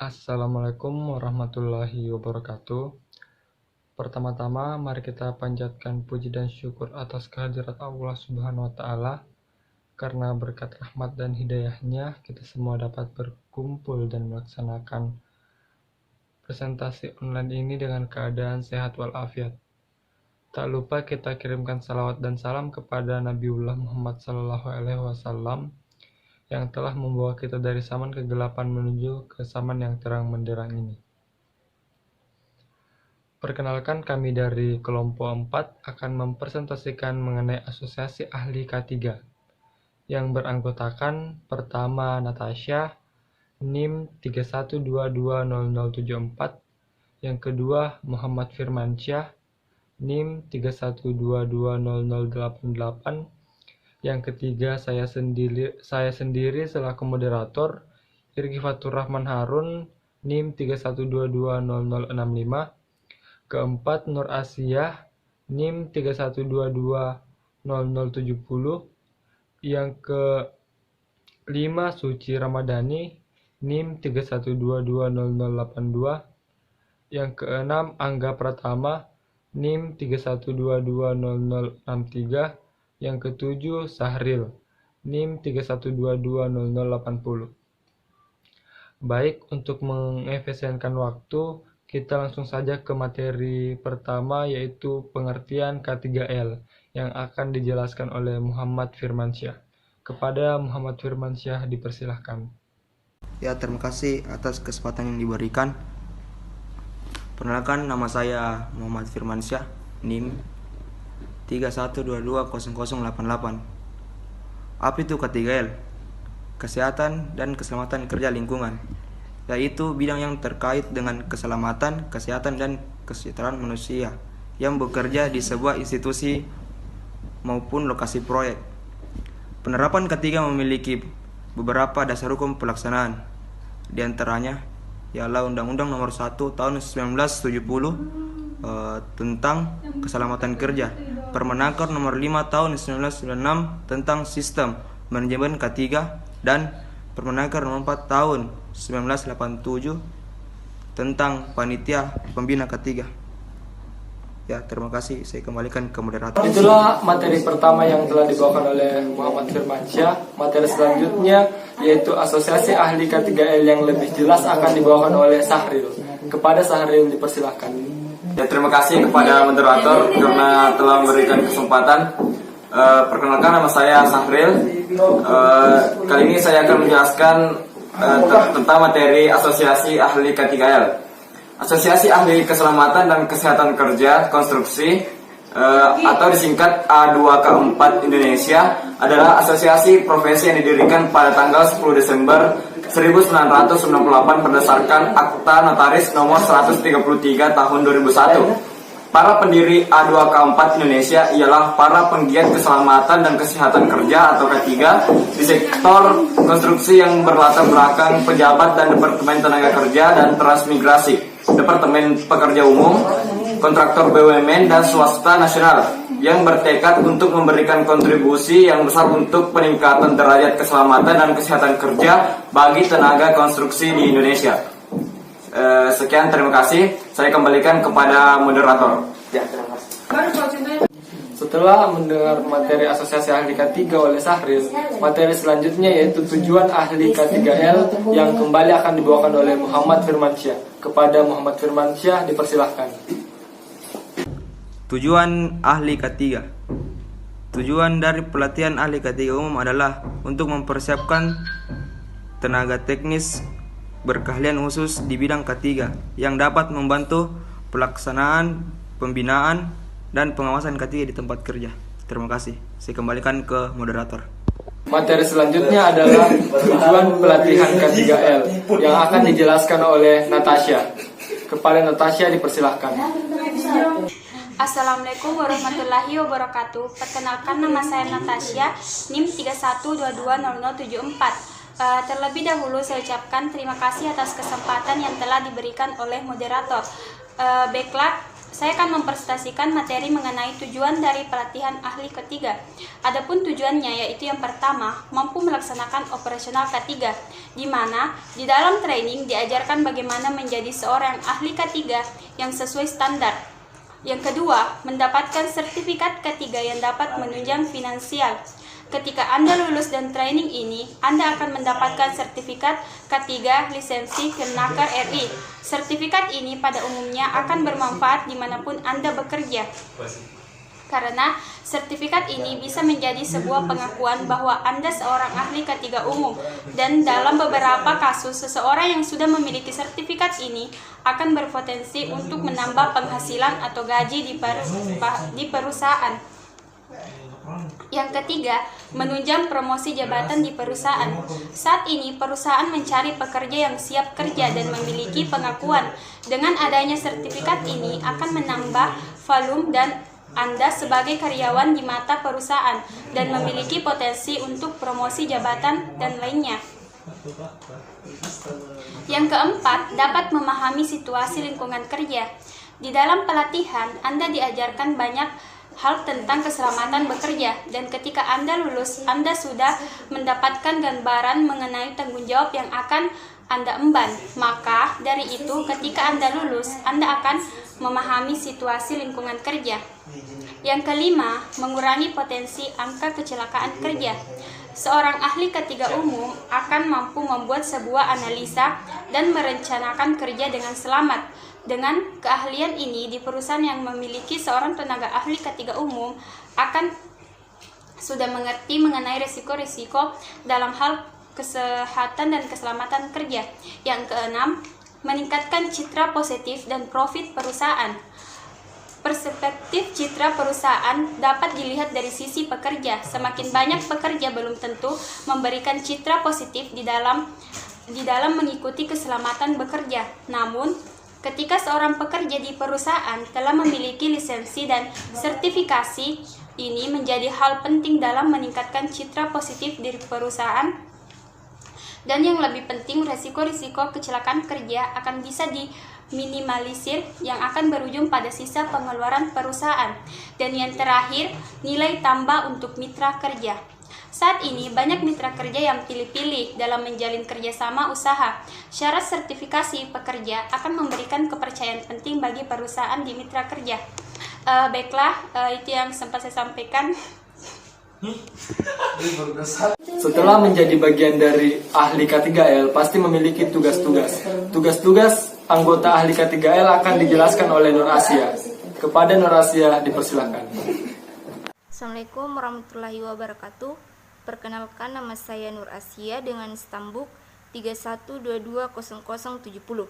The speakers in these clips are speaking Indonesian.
Assalamualaikum warahmatullahi wabarakatuh. Pertama-tama, mari kita panjatkan puji dan syukur atas kehadirat Allah Subhanahu wa Ta'ala, karena berkat rahmat dan hidayahnya kita semua dapat berkumpul dan melaksanakan presentasi online ini dengan keadaan sehat walafiat. Tak lupa kita kirimkan salawat dan salam kepada Nabiullah Muhammad SAW yang telah membawa kita dari zaman kegelapan menuju ke zaman yang terang menderang ini. Perkenalkan, kami dari kelompok 4 akan mempresentasikan mengenai Asosiasi Ahli K3 yang beranggotakan pertama Natasha, NIM 31220074, yang kedua Muhammad Firmansyah, NIM 31220088, yang ketiga saya sendiri selaku moderator, Irgi Fatur Rahman Harun, NIM 31220065, keempat Nur Asiyah, NIM 31220070, yang kelima Suci Ramadhani, NIM 31220082, yang keenam Angga Pratama, NIM 31220063, yang ketujuh Sahril, NIM 31220080. Baik, untuk mengefisienkan waktu, kita langsung saja ke materi pertama, yaitu pengertian K3L yang akan dijelaskan oleh Muhammad Firmansyah. Kepada Muhammad Firmansyah dipersilahkan. Ya, terima kasih atas kesempatan yang diberikan. Perkenalkan, nama saya Muhammad Firmansyah, NIM 31220088. Apa itu K3L? Kesehatan dan keselamatan kerja lingkungan, yaitu bidang yang terkait dengan keselamatan, kesehatan, dan kesejahteraan manusia yang bekerja di sebuah institusi maupun lokasi proyek. Penerapan K3 memiliki beberapa dasar hukum pelaksanaan. Di antaranya ialah Undang-Undang Nomor 1 Tahun 1970 tentang keselamatan kerja, Permenaker Nomor 5 Tahun 1996 tentang sistem manajemen K3, dan Permenaker Nomor 4 Tahun 1987 tentang panitia pembina K3. Ya, terima kasih. Saya kembalikan ke moderator. Itulah materi pertama yang telah dibawakan oleh Muhammad Firmansyah. Materi selanjutnya yaitu Asosiasi Ahli K3L yang lebih jelas akan dibawakan oleh Sahril. Kepada Sahril dipersilahkan. Ya, terima kasih kepada moderator karena telah memberikan kesempatan. Perkenalkan, nama saya Sahril. Kali ini saya akan menjelaskan tentang materi Asosiasi Ahli K3L. Asosiasi Ahli Keselamatan dan Kesehatan Kerja Konstruksi atau disingkat A2K4 Indonesia adalah asosiasi profesi yang didirikan pada tanggal 10 Desember 1998 berdasarkan Akta Notaris nomor 133 tahun 2001. Para pendiri A2K4 Indonesia ialah para penggiat keselamatan dan kesehatan kerja atau K3 di sektor konstruksi yang berlatar belakang pejabat dan Departemen Tenaga Kerja dan Transmigrasi, Departemen Pekerja Umum, kontraktor BUMN, dan swasta nasional yang bertekad untuk memberikan kontribusi yang besar untuk peningkatan derajat keselamatan dan kesehatan kerja bagi tenaga konstruksi di Indonesia. Sekian, terima kasih. Saya kembalikan kepada moderator. Ya, terima kasih. Setelah mendengar materi Asosiasi Ahli K3 oleh Sahril, materi selanjutnya yaitu tujuan Ahli K3L yang kembali akan dibawakan oleh Muhammad Firmansyah. Kepada Muhammad Firmansyah dipersilahkan. Tujuan Ahli K3. Tujuan dari pelatihan Ahli K3 umum adalah untuk mempersiapkan tenaga teknis berkeahlian khusus di bidang K3 yang dapat membantu pelaksanaan, pembinaan, dan pengawasan K3 di tempat kerja. Terima kasih. Saya kembalikan ke moderator. Materi selanjutnya adalah tujuan pelatihan K3L yang akan dijelaskan oleh Natasha. Kepada Natasha dipersilahkan. Assalamualaikum warahmatullahi wabarakatuh. Perkenalkan, nama saya Natasha, NIM 31220074. Terlebih dahulu saya ucapkan terima kasih atas kesempatan yang telah diberikan oleh moderator. Baiklah, Saya akan mempresentasikan materi mengenai tujuan dari pelatihan ahli K3. Adapun tujuannya yaitu yang pertama, mampu melaksanakan operasional K3, di mana di dalam training diajarkan bagaimana menjadi seorang ahli K3 yang sesuai standar. Yang kedua, mendapatkan sertifikat K3 yang dapat menunjang finansial. Ketika Anda lulus dan training ini, Anda akan mendapatkan sertifikat K3 lisensi Kemnaker RI. Sertifikat ini pada umumnya akan bermanfaat dimanapun Anda bekerja. Karena sertifikat ini bisa menjadi sebuah pengakuan bahwa Anda seorang ahli K3 umum. Dan dalam beberapa kasus, seseorang yang sudah memiliki sertifikat ini akan berpotensi untuk menambah penghasilan atau gaji di perusahaan. Yang ketiga, menunjang promosi jabatan di perusahaan. Saat ini, perusahaan mencari pekerja yang siap kerja dan memiliki pengakuan. Dengan adanya sertifikat ini akan menambah volume dan Anda sebagai karyawan di mata perusahaan dan memiliki potensi untuk promosi jabatan dan lainnya. Yang keempat, dapat memahami situasi lingkungan kerja. Di dalam pelatihan, Anda diajarkan banyak hal tentang keselamatan bekerja, dan ketika Anda lulus, Anda sudah mendapatkan gambaran mengenai tanggung jawab yang akan Anda emban. Maka dari itu, ketika Anda lulus, Anda akan memahami situasi lingkungan kerja. Yang kelima, mengurangi potensi angka kecelakaan kerja. Seorang ahli K3 umum akan mampu membuat sebuah analisa dan merencanakan kerja dengan selamat. Dengan keahlian ini, di perusahaan yang memiliki seorang tenaga ahli K3 umum akan sudah mengerti mengenai risiko-risiko dalam hal kesehatan dan keselamatan kerja. Yang keenam, meningkatkan citra positif dan profit perusahaan. Perspektif citra perusahaan dapat dilihat dari sisi pekerja. Semakin banyak pekerja belum tentu memberikan citra positif di dalam mengikuti keselamatan bekerja. Namun, ketika seorang pekerja di perusahaan telah memiliki lisensi dan sertifikasi, ini menjadi hal penting dalam meningkatkan citra positif dari perusahaan. Dan yang lebih penting, risiko-risiko kecelakaan kerja akan bisa diminimalisir yang akan berujung pada sisa pengeluaran perusahaan. Dan yang terakhir, nilai tambah untuk mitra kerja. Saat ini, banyak mitra kerja yang pilih-pilih dalam menjalin kerjasama usaha. Syarat sertifikasi pekerja akan memberikan kepercayaan penting bagi perusahaan di mitra kerja. Baiklah, itu yang sempat saya sampaikan. Setelah menjadi bagian dari ahli K3L, pasti memiliki tugas-tugas. Tugas-tugas anggota ahli K3L akan dijelaskan oleh Nur Asia. Kepada Nur Asia, dipersilakan. Assalamualaikum warahmatullahi wabarakatuh. Perkenalkan, nama saya Nur Asia dengan stambuk 31220070.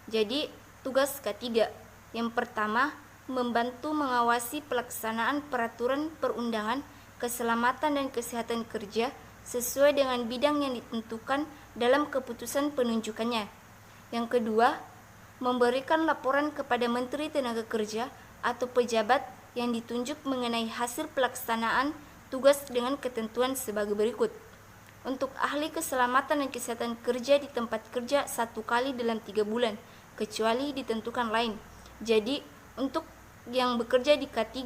Jadi, tugas K3 yang pertama, membantu mengawasi pelaksanaan peraturan perundangan keselamatan dan kesehatan kerja sesuai dengan bidang yang ditentukan dalam keputusan penunjukannya. Yang kedua, memberikan laporan kepada Menteri Tenaga Kerja atau pejabat yang ditunjuk mengenai hasil pelaksanaan tugas dengan ketentuan sebagai berikut. Untuk ahli keselamatan dan kesehatan kerja di tempat kerja 1 kali dalam 3 bulan, kecuali ditentukan lain. Jadi, untuk yang bekerja di K3,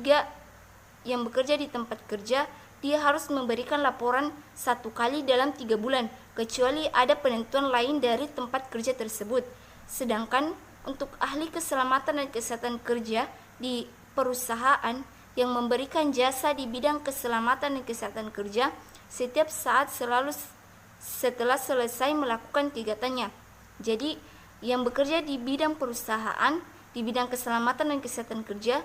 yang bekerja di tempat kerja, dia harus memberikan laporan 1 kali dalam 3 bulan, kecuali ada penentuan lain dari tempat kerja tersebut. Sedangkan untuk ahli keselamatan dan kesehatan kerja di perusahaan yang memberikan jasa di bidang keselamatan dan kesehatan kerja, setiap saat selalu setelah selesai melakukan kegiatannya. Jadi, yang bekerja di bidang perusahaan, di bidang keselamatan dan kesehatan kerja,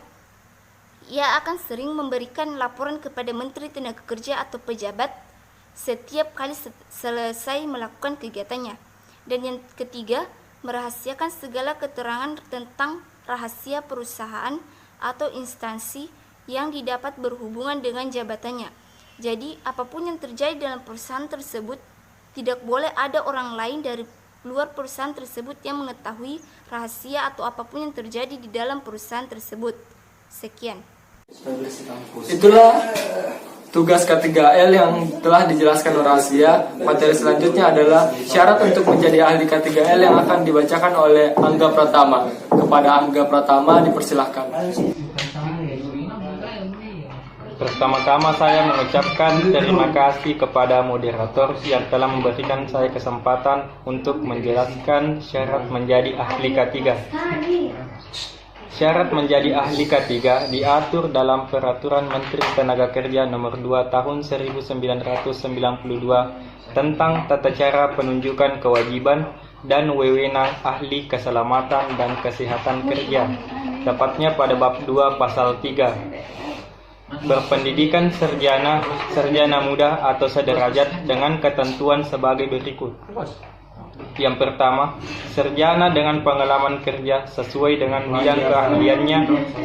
ia akan sering memberikan laporan kepada Menteri Tenaga Kerja atau pejabat setiap kali selesai melakukan kegiatannya. Dan yang ketiga, merahasiakan segala keterangan tentang rahasia perusahaan atau instansi yang didapat berhubungan dengan jabatannya. Jadi, apapun yang terjadi dalam perusahaan tersebut, tidak boleh ada orang lain dari luar perusahaan tersebut yang mengetahui rahasia atau apapun yang terjadi di dalam perusahaan tersebut. Sekian. Itulah tugas K3L yang telah dijelaskan Nur Asia. Materi selanjutnya adalah syarat untuk menjadi ahli K3L yang akan dibacakan oleh Angga Pratama. kepada Angga Pratama, dipersilahkan. Pertama-tama saya mengucapkan terima kasih kepada moderator yang telah memberikan saya kesempatan untuk menjelaskan syarat menjadi ahli K3. Syarat menjadi ahli K3 diatur dalam Peraturan Menteri Tenaga Kerja Nomor 2 Tahun 1992 tentang tata cara penunjukan kewajiban dan wewenang ahli keselamatan dan kesehatan kerja, tepatnya pada bab 2 pasal 3. Berpendidikan sarjana muda atau sederajat dengan ketentuan sebagai berikut. Yang pertama, sarjana dengan pengalaman kerja sesuai dengan bidang keahliannya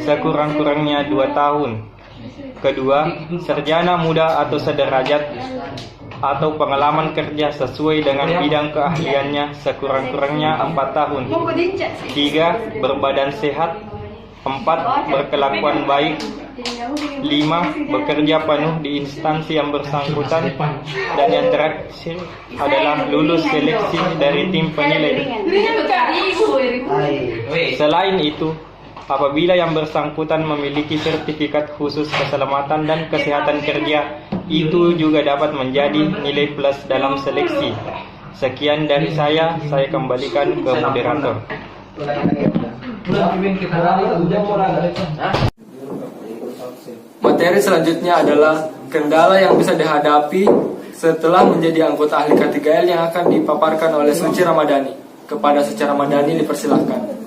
sekurang-kurangnya 2 tahun. Kedua, sarjana muda atau sederajat atau pengalaman kerja sesuai dengan bidang keahliannya sekurang-kurangnya 4 tahun. 3. Berbadan sehat. 4. Berkelakuan baik. 5. Bekerja penuh di instansi yang bersangkutan. Dan yang terakhir adalah lulus seleksi dari tim penilai. Selain itu, apabila yang bersangkutan memiliki sertifikat khusus keselamatan dan kesehatan kerja, itu juga dapat menjadi nilai plus dalam seleksi. Sekian dari saya kembalikan ke moderator. Materi selanjutnya adalah kendala yang bisa dihadapi setelah menjadi anggota ahli K3L yang akan dipaparkan oleh Suci Ramadhani. Kepada Suci Ramadhani, dipersilahkan.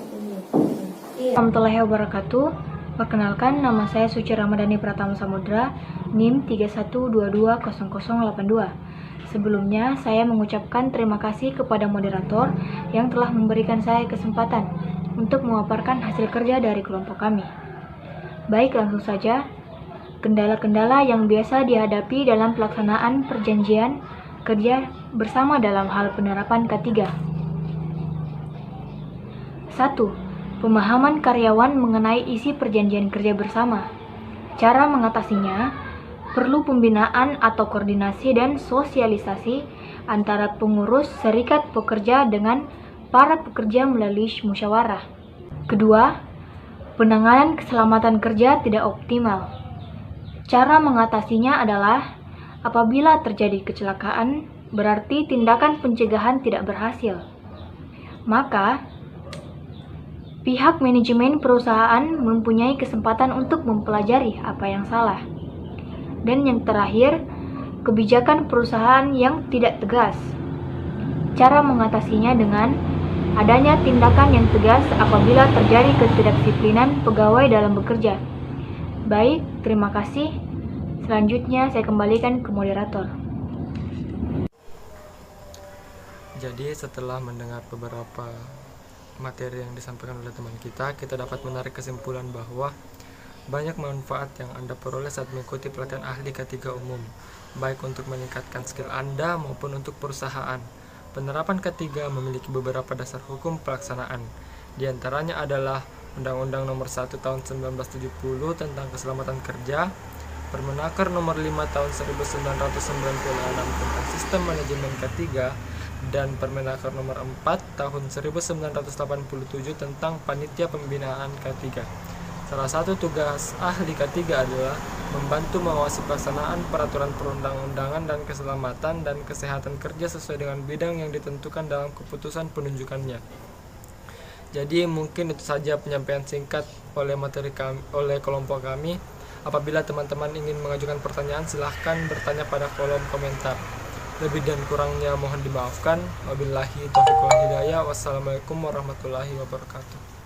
Warahmatullahi wabarakatuh. Perkenalkan, nama saya Suci Ramadhani Pratama Samudra, NIM 31220082. Sebelumnya, saya mengucapkan terima kasih kepada moderator yang telah memberikan saya kesempatan untuk memaparkan hasil kerja dari kelompok kami. Baik, langsung saja. Kendala-kendala yang biasa dihadapi dalam pelaksanaan perjanjian kerja bersama dalam hal penerapan K3. 1. Pemahaman karyawan mengenai isi perjanjian kerja bersama. Cara mengatasinya, perlu pembinaan atau koordinasi dan sosialisasi antara pengurus serikat pekerja dengan para pekerja melalui musyawarah. Kedua, penanganan keselamatan kerja tidak optimal. Cara mengatasinya adalah apabila terjadi kecelakaan, berarti tindakan pencegahan tidak berhasil. Maka, pihak manajemen perusahaan mempunyai kesempatan untuk mempelajari apa yang salah. Dan yang terakhir, kebijakan perusahaan yang tidak tegas. Cara mengatasinya dengan adanya tindakan yang tegas apabila terjadi ketidakdisiplinan pegawai dalam bekerja. Baik, terima kasih. Selanjutnya saya kembalikan ke moderator. Jadi setelah mendengar beberapa materi yang disampaikan oleh teman kita dapat menarik kesimpulan bahwa banyak manfaat yang Anda peroleh saat mengikuti pelatihan ahli K3 umum, baik untuk meningkatkan skill Anda maupun untuk perusahaan. Penerapan K3 memiliki beberapa dasar hukum pelaksanaan. Di antaranya adalah Undang-Undang Nomor 1 Tahun 1970 tentang Keselamatan Kerja, Permenaker Nomor 5 Tahun 1996 tentang Sistem Manajemen K3, dan Permenaker Nomor 4 Tahun 1987 tentang Panitia Pembinaan K3. Salah satu tugas ahli K3 adalah membantu mengawasi pelaksanaan peraturan perundang-undangan dan keselamatan dan kesehatan kerja sesuai dengan bidang yang ditentukan dalam keputusan penunjukannya. Jadi mungkin itu saja penyampaian singkat oleh oleh kelompok kami. Apabila teman-teman ingin mengajukan pertanyaan, silahkan bertanya pada kolom komentar. Lebih dan kurangnya mohon dimaafkan. Wabillahi taufiq wal hidayah. Wassalamualaikum warahmatullahi wabarakatuh.